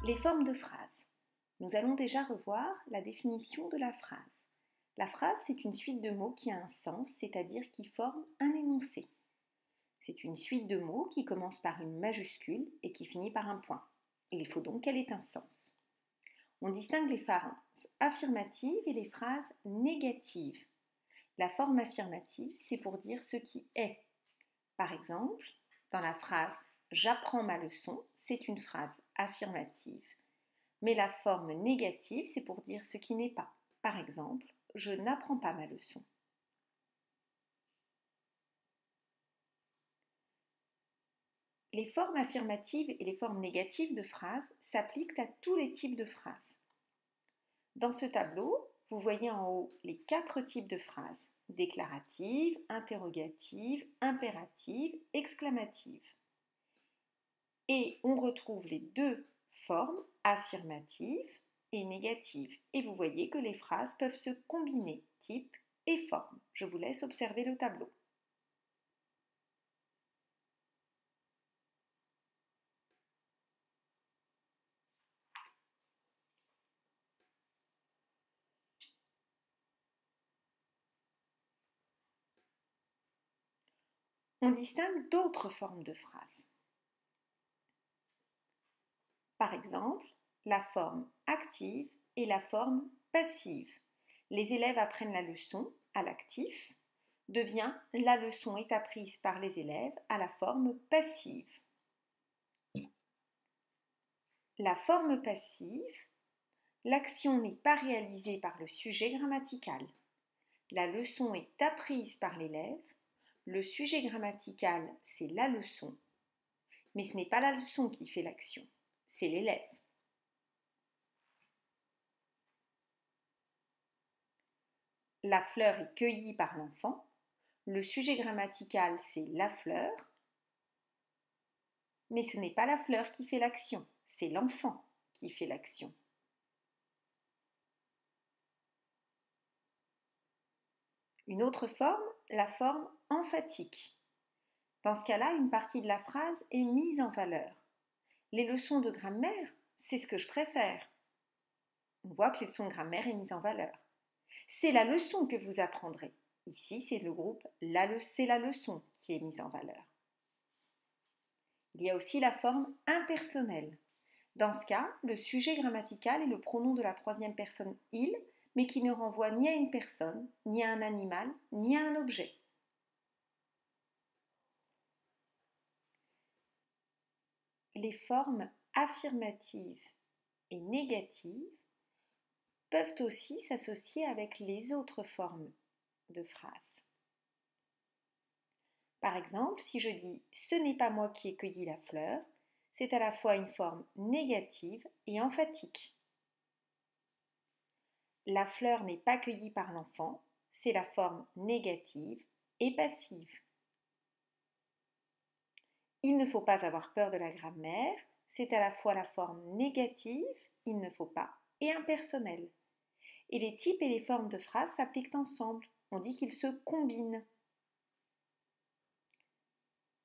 Les formes de phrases. Nous allons déjà revoir la définition de la phrase. La phrase, c'est une suite de mots qui a un sens, c'est-à-dire qui forme un énoncé. C'est une suite de mots qui commence par une majuscule et qui finit par un point. Et il faut donc qu'elle ait un sens. On distingue les phrases affirmatives et les phrases négatives. La forme affirmative, c'est pour dire ce qui est. Par exemple, dans la phrase « J'apprends ma leçon », c'est une phrase affirmative. Mais la forme négative, c'est pour dire ce qui n'est pas. Par exemple, « Je n'apprends pas ma leçon ». Les formes affirmatives et les formes négatives de phrases s'appliquent à tous les types de phrases. Dans ce tableau, vous voyez en haut les 4 types de phrases: déclaratives, interrogatives, impératives, exclamatives. Et on retrouve les 2 formes affirmatives et négatives. Et vous voyez que les phrases peuvent se combiner, type et forme. Je vous laisse observer le tableau. On distingue d'autres formes de phrases. Par exemple, la forme active et la forme passive. Les élèves apprennent la leçon à l'actif, devient la leçon est apprise par les élèves à la forme passive. La forme passive, l'action n'est pas réalisée par le sujet grammatical. La leçon est apprise par l'élève. Le sujet grammatical, c'est la leçon, mais ce n'est pas la leçon qui fait l'action, c'est l'élève. La fleur est cueillie par l'enfant. Le sujet grammatical, c'est la fleur, mais ce n'est pas la fleur qui fait l'action, c'est l'enfant qui fait l'action. Une autre forme, la forme emphatique. Dans ce cas-là, une partie de la phrase est mise en valeur. Les leçons de grammaire, c'est ce que je préfère. On voit que les leçons de grammaire est mise en valeur. C'est la leçon que vous apprendrez. Ici, c'est le groupe c'est la leçon qui est mise en valeur. Il y a aussi la forme impersonnelle. Dans ce cas, le sujet grammatical est le pronom de la 3e personne il, mais qui ne renvoie ni à une personne, ni à un animal, ni à un objet. Les formes affirmatives et négatives peuvent aussi s'associer avec les autres formes de phrases. Par exemple, si je dis « ce n'est pas moi qui ai cueilli la fleur », c'est à la fois une forme négative et emphatique. La fleur n'est pas cueillie par l'enfant, c'est la forme négative et passive. Il ne faut pas avoir peur de la grammaire, c'est à la fois la forme négative, il ne faut pas, et impersonnelle. Et les types et les formes de phrases s'appliquent ensemble, on dit qu'ils se combinent.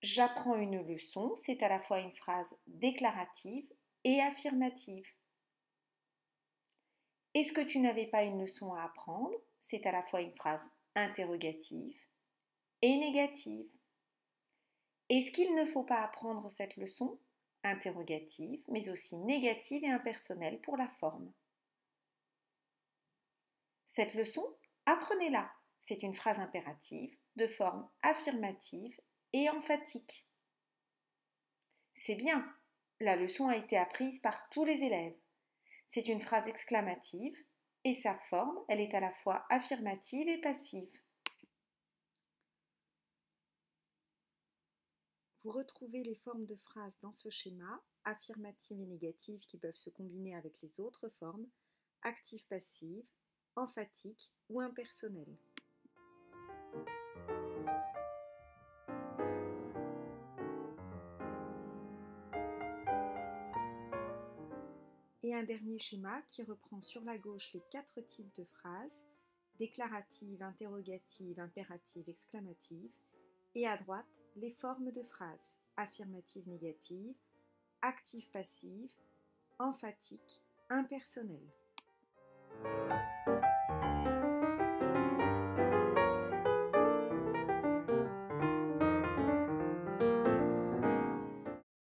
J'apprends une leçon, c'est à la fois une phrase déclarative et affirmative. Est-ce que tu n'avais pas une leçon à apprendre? C'est à la fois une phrase interrogative et négative. Est-ce qu'il ne faut pas apprendre cette leçon? Interrogative, mais aussi négative et impersonnelle pour la forme. Cette leçon, apprenez-la. C'est une phrase impérative de forme affirmative et emphatique. C'est bien, la leçon a été apprise par tous les élèves. C'est une phrase exclamative et sa forme, elle est à la fois affirmative et passive. Vous retrouvez les formes de phrases dans ce schéma, affirmatives et négatives qui peuvent se combiner avec les autres formes, active-passive, emphatique ou impersonnelle. Et un dernier schéma qui reprend sur la gauche les 4 types de phrases, déclarative, interrogative, impérative, exclamative, et à droite les formes de phrases, affirmative, négative, active, passive emphatique, impersonnel.